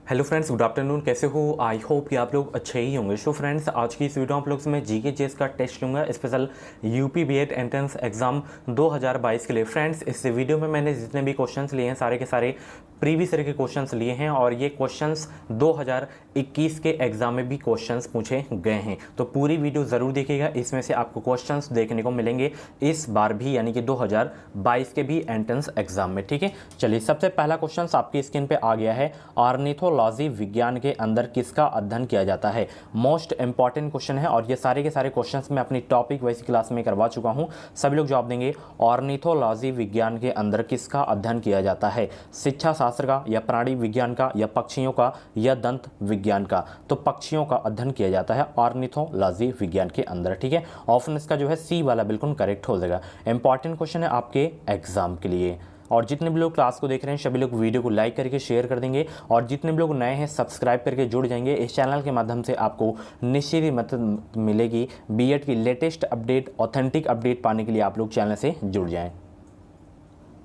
Hello friends, good afternoon. कैसे हो? I hope कि आप लोग अच्छे ही होंगे। सो फ्रेंड्स, आज की इस वीडियो आप लोग से मैं जीके जेएस का टेस्ट लूँगा, special UP BEd entrance exam 2022 के लिए। फ्रेंड्स, इस वीडियो में मैंने जितने भी क्वेश्चंस लिए हैं सारे के सारे प्रीवियस ईयर के क्वेश्चंस लिए हैं और ये क्वेश्चंस 2021 के एग्जाम में भी क्वेश्चंस पूछे गए हैं। तो पूरी वीडियो ज़रूर देखिएगा, इसमें से आपको क्वेश्चंस देखने को मिलेंगे इस बार भी, यानी कि 2022 के भी एंट्रेंस एग्जाम में। ठीक है, चलिए सबसे पहला क्वेश्चन आपकी स्क्रीन पे आ गया है। ऑर्निथोलॉजी विज्ञान के अंदर किसका अध्ययन किया जाता है? मोस्ट इंपॉर्टेंट क्वेश्चन है और ये सारे के सारे क्वेश्चंस मैं अपनी टॉपिक वाइज क्लास में करवा चुका हूँ। सभी लोग जवाब देंगे। ऑर्निथोलॉजी विज्ञान के अंदर किसका अध्ययन किया जाता है? शिक्षा शास्त्र का, या प्राणी विज्ञान का, या पक्षियों का, या दंत विज्ञान का? तो पक्षियों का अध्ययन किया जाता है ऑर्निथोलॉजी विज्ञान के अंदर। ठीक है, ऑप्शन इसका जो है सी वाला बिल्कुल करेक्ट हो जाएगा। इंपॉर्टेंट क्वेश्चन है आपके एग्जाम के लिए। और जितने भी लोग क्लास को देख रहे हैं सभी लोग वीडियो को लाइक करके शेयर कर देंगे और जितने भी लोग नए हैं सब्सक्राइब करके जुड़ जाएंगे। इस चैनल के माध्यम से आपको निश्चित ही मदद मिलेगी। बीएड की लेटेस्ट अपडेट, ऑथेंटिक अपडेट पाने के लिए आप लोग चैनल से जुड़ जाएं।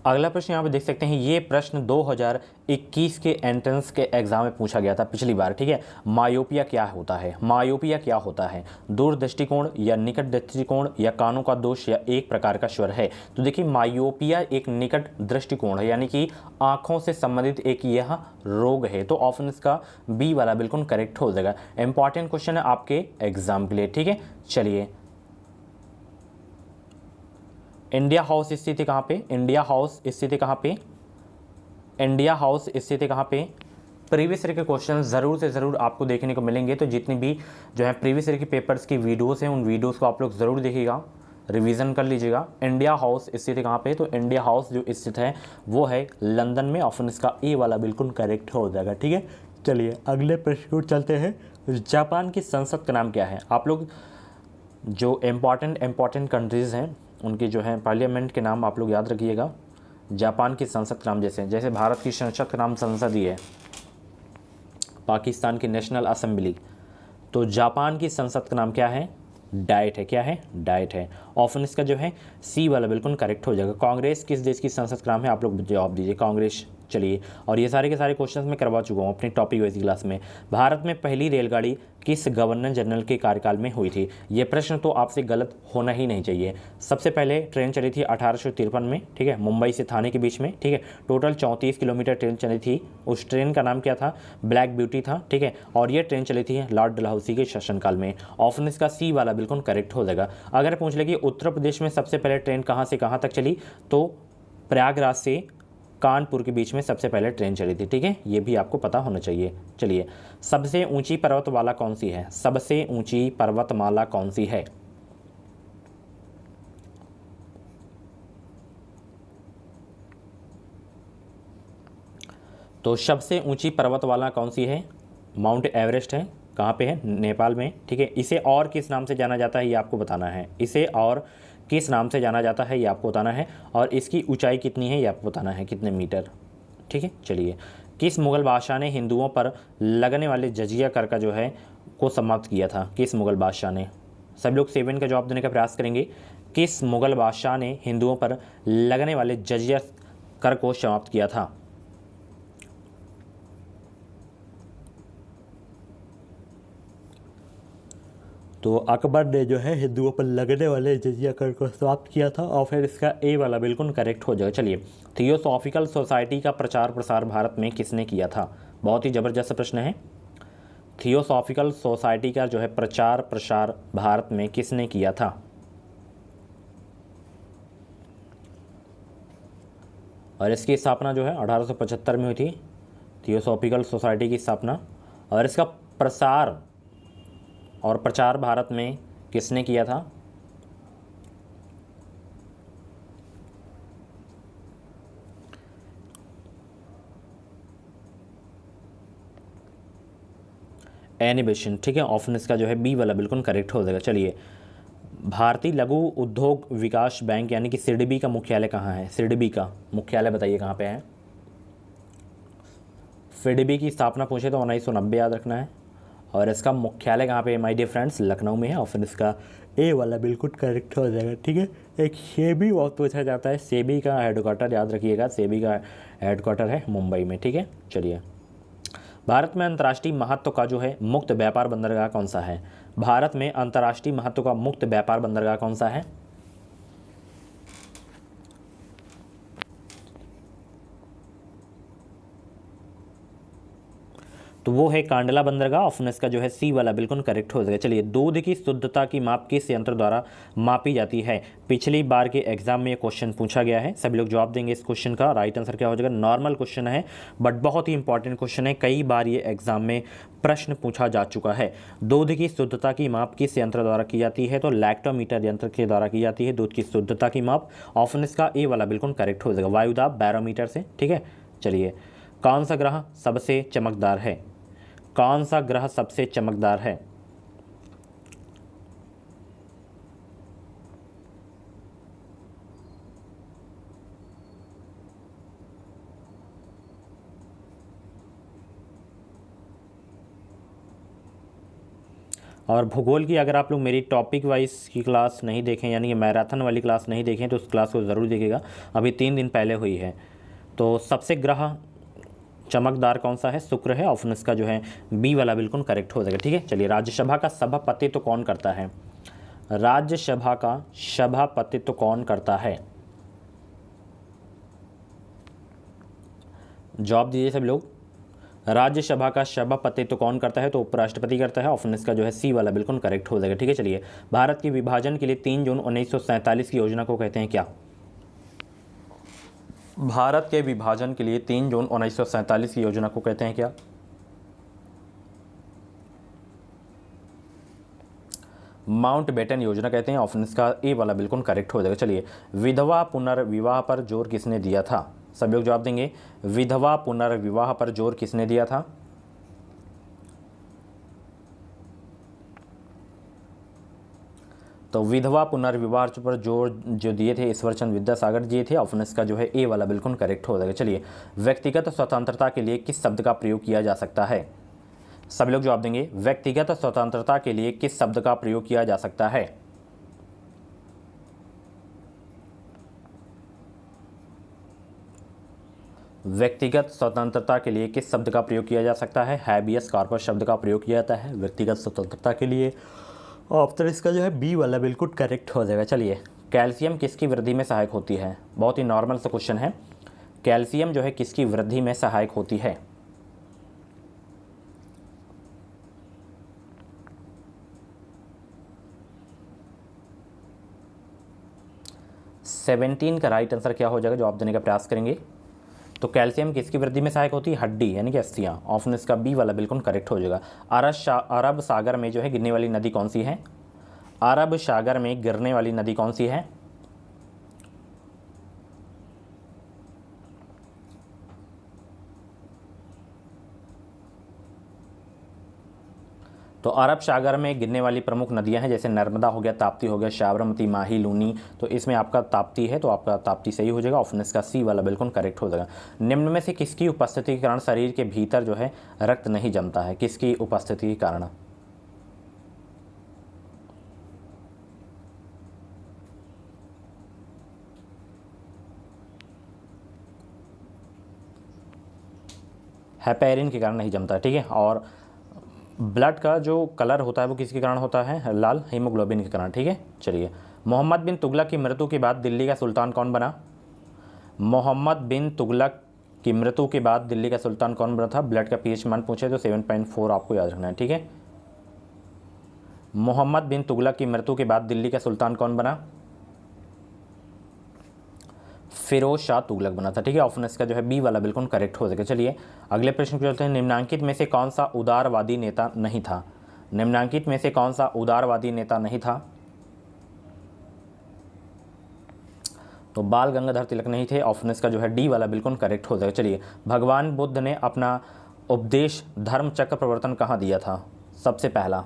अगला प्रश्न यहाँ पे देख सकते हैं। ये प्रश्न 2021 के एंट्रेंस के एग्जाम में पूछा गया था पिछली बार। ठीक है, मायोपिया क्या होता है? मायोपिया क्या होता है? दूर दृष्टिकोण, या निकट दृष्टिकोण, या कानों का दोष, या एक प्रकार का स्वर है? तो देखिए, मायोपिया एक निकट दृष्टिकोण है, यानी कि आंखों से संबंधित एक यह रोग है। तो ऑप्शन इसका बी वाला बिल्कुल करेक्ट हो जाएगा। इंपॉर्टेंट क्वेश्चन है आपके एग्जाम के लिए। ठीक है, चलिए इंडिया हाउस स्थित है कहाँ पे? इंडिया हाउस स्थित है कहाँ पे? इंडिया हाउस स्थित है कहाँ पे? प्रीवियस ईयर के क्वेश्चन ज़रूर से ज़रूर आपको देखने को मिलेंगे। तो जितनी भी जो है प्रीवियस ईयर की पेपर्स की वीडियोस हैं उन वीडियोस को आप लोग ज़रूर देखिएगा, रिवीजन कर लीजिएगा। इंडिया हाउस स्थित है कहाँ पे? तो इंडिया हाउस जो स्थित है वो है लंदन में। ऑप्शन इसका ए वाला बिल्कुल करेक्ट हो जाएगा। ठीक है, चलिए अगले प्रश्न को चलते हैं। जापान की संसद का नाम क्या है? आप लोग जो इम्पॉर्टेंट कंट्रीज़ हैं उनके जो है पार्लियामेंट के नाम आप लोग याद रखिएगा। जापान की संसद का नाम, जैसे भारत की संसद का नाम संसद ही है, पाकिस्तान की नेशनल असेंबली, तो जापान की संसद का नाम क्या है? डाइट है। क्या है? डाइट है। ऑप्शन इसका जो है सी वाला बिल्कुल करेक्ट हो जाएगा। कांग्रेस किस देश की संसद का नाम है? आप लोग जवाब दीजिए। कांग्रेस। चलिए, और ये सारे के सारे क्वेश्चंस मैं करवा चुका हूँ अपनी टॉपिक वाइज क्लास में। भारत में पहली रेलगाड़ी किस गवर्नर जनरल के कार्यकाल में हुई थी? ये प्रश्न तो आपसे गलत होना ही नहीं चाहिए। सबसे पहले ट्रेन चली थी 1853 में। ठीक है, मुंबई से थाने के बीच में। ठीक है, टोटल 34 किलोमीटर ट्रेन चली थी। उस ट्रेन का नाम क्या था? ब्लैक ब्यूटी था। ठीक है, और ये ट्रेन चली थी लॉर्ड डलहौसी के शासनकाल में। ऑप्शन इसका सी वाला बिल्कुल करेक्ट हो जाएगा। अगर पूछ ले कि उत्तर प्रदेश में सबसे पहले ट्रेन कहाँ से कहाँ तक चली, तो प्रयागराज से कानपुर के बीच में सबसे पहले ट्रेन चली थी। ठीक है, ये भी आपको पता होना चाहिए। चलिए, सबसे ऊंची पर्वतमाला कौन सी है? सबसे ऊंची पर्वतमाला कौन सी है? तो सबसे ऊंची पर्वतमाला कौन सी है? माउंट एवरेस्ट है। कहाँ पे है? नेपाल में। ठीक है, इसे और किस नाम से जाना जाता है ये आपको बताना है। इसे और किस नाम से जाना जाता है ये आपको बताना है, और इसकी ऊंचाई कितनी है ये आपको बताना है, कितने मीटर। ठीक है, चलिए, किस मुगल बादशाह ने हिंदुओं पर लगने वाले जजिया कर का जो है को समाप्त किया था? किस मुगल बादशाह ने? सब लोग 7 का जवाब देने का प्रयास करेंगे। किस मुगल बादशाह ने हिंदुओं पर लगने वाले जजिया कर को समाप्त किया था? तो अकबर ने जो है हिंदुओं पर लगने वाले जजिया कर को समाप्त किया था, और फिर इसका ए वाला बिल्कुल करेक्ट हो जाएगा। चलिए, थियोसॉफिकल सोसाइटी का प्रचार प्रसार भारत में किसने किया था? बहुत ही ज़बरदस्त प्रश्न है। थियोसॉफिकल सोसाइटी का जो है प्रचार प्रसार भारत में किसने किया था? और इसकी स्थापना जो है 1875 में हुई थी, थियोसॉफिकल सोसाइटी की स्थापना। और इसका प्रसार और प्रचार भारत में किसने किया था? Annie Besant. ठीक है, ऑप्शन इसका जो है बी वाला बिल्कुल करेक्ट हो जाएगा। चलिए, भारतीय लघु उद्योग विकास बैंक यानी कि सिडबी का मुख्यालय कहाँ है? सिडबी का मुख्यालय बताइए कहाँ पे है? सिडबी की स्थापना पूछे तो 1990 याद रखना है, और इसका मुख्यालय कहाँ पे है माय डियर फ्रेंड्स? लखनऊ में है। ऑप्शन इसका ए वाला बिल्कुल करेक्ट हो जाएगा। ठीक है, एक सेबी बहुत पूछा जाता है, सेबी का हेडक्वार्टर याद रखिएगा, सेबी का हेडक्वार्टर है मुंबई में। ठीक है, चलिए, भारत में अंतर्राष्ट्रीय महत्व का जो है मुक्त व्यापार बंदरगाह कौन सा है? भारत में अंतर्राष्ट्रीय महत्व का मुक्त व्यापार बंदरगाह कौन सा है? तो वो है कांडला बंदरगाह। ऑप्शन इसका जो है सी वाला बिल्कुल करेक्ट हो जाएगा। चलिए, दूध की शुद्धता की माप किस यंत्र द्वारा मापी जाती है? पिछली बार के एग्जाम में ये क्वेश्चन पूछा गया है, सभी लोग जवाब देंगे इस क्वेश्चन का। राइट आंसर क्या हो जाएगा? नॉर्मल क्वेश्चन है बट बहुत ही इंपॉर्टेंट क्वेश्चन है, कई बार ये एग्जाम में प्रश्न पूछा जा चुका है। दूध की शुद्धता की माप किस यंत्र द्वारा की जाती है? तो लैक्टोमीटर यंत्र के द्वारा की जाती है दूध की शुद्धता की माप। ऑप्शन इसका ए वाला बिल्कुल करेक्ट हो जाएगा, वायुदाब बैरोमीटर से। ठीक है, चलिए, कौन सा ग्रह सबसे चमकदार है? कौन सा ग्रह सबसे चमकदार है? और भूगोल की अगर आप लोग मेरी टॉपिक वाइज की क्लास नहीं देखें, यानी कि मैराथन वाली क्लास नहीं देखें, तो उस क्लास को ज़रूर देखिएगा, अभी 3 दिन पहले हुई है। तो सबसे ग्रह चमकदार कौन सा है? शुक्र है। ऑप्शन इसका जो है बी वाला बिल्कुल करेक्ट हो जाएगा। ठीक है, चलिए, राज्यसभा का सभापतित्व कौन करता है? राज्यसभा का सभापतित्व कौन करता है? जवाब दीजिए सब लोग। राज्यसभा का सभापतित्व कौन करता है? तो उपराष्ट्रपति करता है। ऑप्शन इसका जो है सी वाला बिल्कुल करेक्ट हो जाएगा। ठीक है, चलिए, भारत के विभाजन के लिए 3 जून 1947 की योजना को कहते हैं क्या? भारत के विभाजन के लिए 3 जून 1947 की योजना को कहते हैं क्या? माउंटबेटन योजना कहते हैं। ऑप्शन इसका ए वाला बिल्कुल करेक्ट हो जाएगा। चलिए, विधवा पुनर्विवाह पर जोर किसने दिया था? सब लोग जवाब देंगे। विधवा पुनर्विवाह पर जोर किसने दिया था? तो विधवा पुनर्विवाह पर जोर जो दिए थे ईश्वरचंद विद्यासागर दिए थे। ऑप्शन इसका जो है ए वाला बिल्कुल करेक्ट हो जाएगा। चलिए, व्यक्तिगत स्वतंत्रता के लिए किस शब्द का प्रयोग किया जा सकता है? सब लोग जवाब देंगे। व्यक्तिगत स्वतंत्रता के लिए किस शब्द का प्रयोग किया जा सकता है? व्यक्तिगत स्वतंत्रता के लिए किस शब्द का प्रयोग किया जा सकता है? हैबियस कॉर्पस शब्द का प्रयोग किया जाता है व्यक्तिगत स्वतंत्रता के लिए। ऑप्शन इसका जो है बी वाला बिल्कुल करेक्ट हो जाएगा। चलिए, कैल्शियम किसकी वृद्धि में सहायक होती है? बहुत ही नॉर्मल सा क्वेश्चन है। कैल्शियम जो है किसकी वृद्धि में सहायक होती है? सेवेंटीन का राइट आंसर क्या हो जाएगा? जवाब देने का प्रयास करेंगे। तो कैल्शियम किसकी वृद्धि में सहायक होती है? हड्डी यानी कि अस्थियां। ऑप्शन इसका बी वाला बिल्कुल करेक्ट हो जाएगा। अरब सागर में जो है गिरने वाली नदी कौन सी है? अरब सागर में गिरने वाली नदी कौन सी है? तो अरब सागर में गिरने वाली प्रमुख नदियां हैं, जैसे नर्मदा हो गया, ताप्ती हो गया, साबरमती, माही, लूनी। तो इसमें आपका ताप्ती है, तो आपका ताप्ती सही हो जाएगा। ऑप्शन इसका सी वाला बिल्कुल करेक्ट हो जाएगा। निम्न में से किसकी उपस्थिति के कारण शरीर के भीतर जो है रक्त नहीं जमता है? किसकी उपस्थिति के कारण? हेपेरिन के कारण नहीं जमता है। ठीक है, और ब्लड का जो कलर होता है वो किसके कारण होता है? लाल, हीमोग्लोबिन के कारण। ठीक है, चलिए, मोहम्मद बिन तुगलक की मृत्यु के बाद दिल्ली का सुल्तान कौन बना? मोहम्मद बिन तुगलक की मृत्यु के बाद दिल्ली का सुल्तान कौन बना था? ब्लड का पीएच मान पूछे तो 7.4 आपको याद रखना है। ठीक है, मोहम्मद बिन तुगलक की मृत्यु के बाद दिल्ली का सुल्तान कौन बना? फिरोज शाह तुगलक बना था। ठीक है, ऑप्शन इसका जो है बी वाला बिल्कुल करेक्ट हो जाएगा। चलिए, अगले प्रश्न को चलते हैं। निम्नांकित में से कौन सा उदारवादी नेता नहीं था? निम्नांकित में से कौन सा उदारवादी नेता नहीं था? तो बाल गंगाधर तिलक नहीं थे। ऑप्शन इसका जो है डी वाला बिल्कुल करेक्ट हो जाएगा। चलिए, भगवान बुद्ध ने अपना उपदेश धर्म चक्र प्रवर्तन कहाँ दिया था सबसे पहला?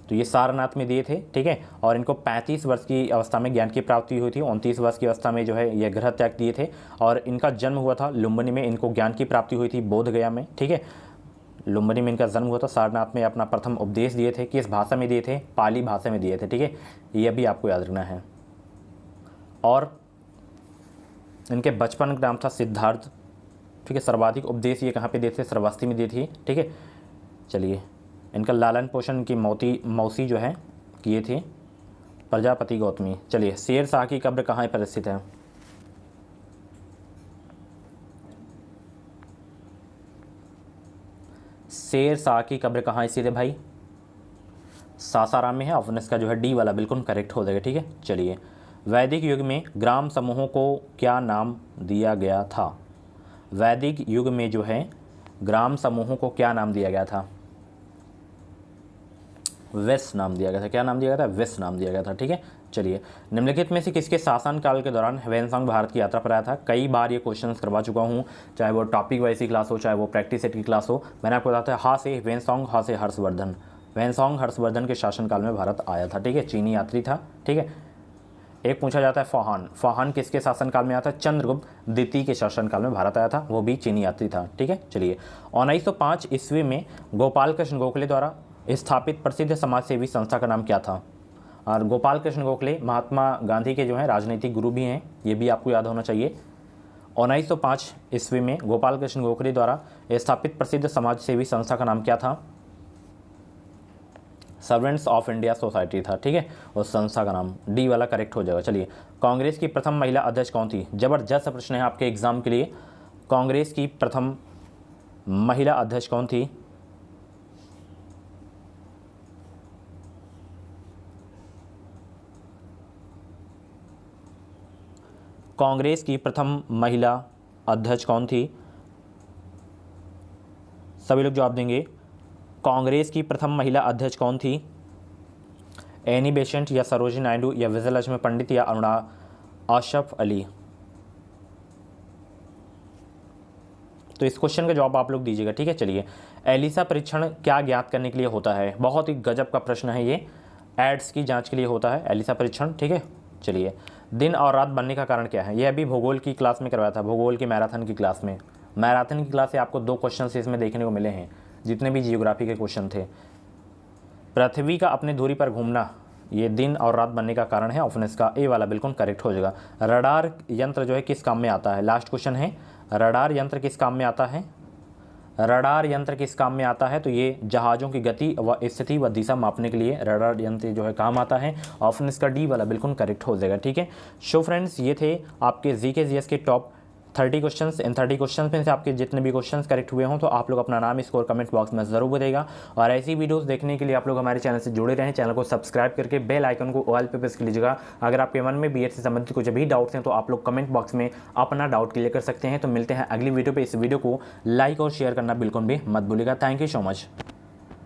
तो ये सारनाथ में दिए थे। ठीक है, और इनको 35 वर्ष की अवस्था में ज्ञान की प्राप्ति हुई थी। 29 वर्ष की अवस्था में जो है ये गृह त्याग दिए थे, और इनका जन्म हुआ था लुम्बिनी में। इनको ज्ञान की प्राप्ति हुई थी बोध गया में। ठीक है, लुम्बिनी में इनका जन्म हुआ था। सारनाथ में अपना प्रथम उपदेश दिए थे। किस भाषा में दिए थे? पाली भाषा में दिए थे। ठीक है, यह भी आपको याद रखना है। और इनके बचपन का नाम था सिद्धार्थ। ठीक है। सर्वाधिक उपदेश ये कहाँ पे दिए थे, श्रावस्ती में दी थी, ठीक है। चलिए, इनका लालन पोषण की मौसी जो है किए थे प्रजापति गौतमी। चलिए, शेर शाह की कब्र कहाँ पर स्थित है? शेर शाह की कब्र कहाँ स्थित है भाई? सासाराम में है। ऑप्शन इसका जो है डी वाला बिल्कुल करेक्ट हो जाएगा, ठीक है। चलिए, वैदिक युग में ग्राम समूहों को क्या नाम दिया गया था? वैदिक युग में जो है ग्राम समूहों को क्या नाम दिया गया था? वेस नाम दिया गया था। क्या नाम दिया गया था? वेस नाम दिया गया था, ठीक है। चलिए, निम्नलिखित में से किसके शासनकाल के दौरान ह्वेनसांग भारत की यात्रा पर आया था? कई बार ये क्वेश्चन करवा चुका हूँ, चाहे वो टॉपिक वाइज की क्लास हो, चाहे वो प्रैक्टिस सेट की क्लास हो। मैंने आपको बताया था हा से ह्वेनसांग, हा से हर्षवर्धन। ह्वेनसांग हर्षवर्धन के शासनकाल में भारत आया था, ठीक है। चीनी यात्री था, ठीक है। एक पूछा जाता है फाहान। फाहान किसके शासनकाल में आया था? चंद्रगुप्त द्वितीय के शासनकाल में भारत आया था, वो भी चीनी यात्री था, ठीक है। चलिए, 1905 ईस्वी में गोपाल कृष्ण गोखले द्वारा स्थापित प्रसिद्ध समाजसेवी संस्था का नाम क्या था? और गोपाल कृष्ण गोखले महात्मा गांधी के जो है राजनीतिक गुरु भी हैं, ये भी आपको याद होना चाहिए। 1905 ईस्वी में गोपाल कृष्ण गोखले द्वारा स्थापित प्रसिद्ध समाजसेवी संस्था का नाम क्या था? सर्वेंट्स ऑफ इंडिया सोसाइटी था, ठीक है। उस संस्था का नाम डी वाला करेक्ट हो जाएगा। चलिए, कांग्रेस की प्रथम महिला अध्यक्ष कौन थी? जबरदस्त प्रश्न है आपके एग्जाम के लिए। कांग्रेस की प्रथम महिला अध्यक्ष कौन थी? कांग्रेस की प्रथम महिला अध्यक्ष कौन थी? सभी लोग जवाब देंगे। कांग्रेस की प्रथम महिला अध्यक्ष कौन थी? एनी बेसेंट या सरोजिनी नायडू या विजयलक्ष्मी पंडित या अरुणा अशरफ अली? तो इस क्वेश्चन का जवाब आप लोग दीजिएगा, ठीक है। चलिए, एलिसा परीक्षण क्या ज्ञात करने के लिए होता है? बहुत ही गजब का प्रश्न है ये। एड्स की जांच के लिए होता है एलिसा परीक्षण, ठीक है। चलिए, दिन और रात बनने का कारण क्या है? यह अभी भूगोल की क्लास में करवाया था, भूगोल की मैराथन की क्लास में। मैराथन की क्लास से आपको 2 क्वेश्चन इसमें देखने को मिले हैं, जितने भी जियोग्राफी के क्वेश्चन थे। पृथ्वी का अपने धुरी पर घूमना, ये दिन और रात बनने का कारण है। ऑप्शन इसका ए वाला बिल्कुल करेक्ट हो जाएगा। रडार यंत्र जो है किस काम में आता है? लास्ट क्वेश्चन है, रडार यंत्र किस काम में आता है? रडार यंत्र किस काम में आता है? तो ये जहाज़ों की गति व स्थिति व दिशा मापने के लिए रडार यंत्र जो है काम आता है। ऑप्शन इसका डी वाला बिल्कुल करेक्ट हो जाएगा, ठीक है। सो फ्रेंड्स, ये थे आपके जीके जीएस के टॉप 30 क्वेश्चंस। इन 30 क्वेश्चंस में से आपके जितने भी क्वेश्चंस करेक्ट हुए हों तो आप लोग अपना नाम स्कोर कमेंट बॉक्स में ज़रूर बताइएगा। और ऐसी वीडियोस देखने के लिए आप लोग हमारे चैनल से जुड़े रहें। चैनल को सब्सक्राइब करके बेल आइकन को ऑल पे प्रेस कर लीजिएगा। अगर आपके मन में बीएड से संबंधित कुछ भी डाउट्स हैं तो आप लोग कमेंट बॉक्स में अपना डाउट क्लियर कर सकते हैं। तो मिलते हैं अगली वीडियो पर। इस वीडियो को लाइक और शेयर करना बिल्कुल भी मत भूलिएगा। Thank you so much.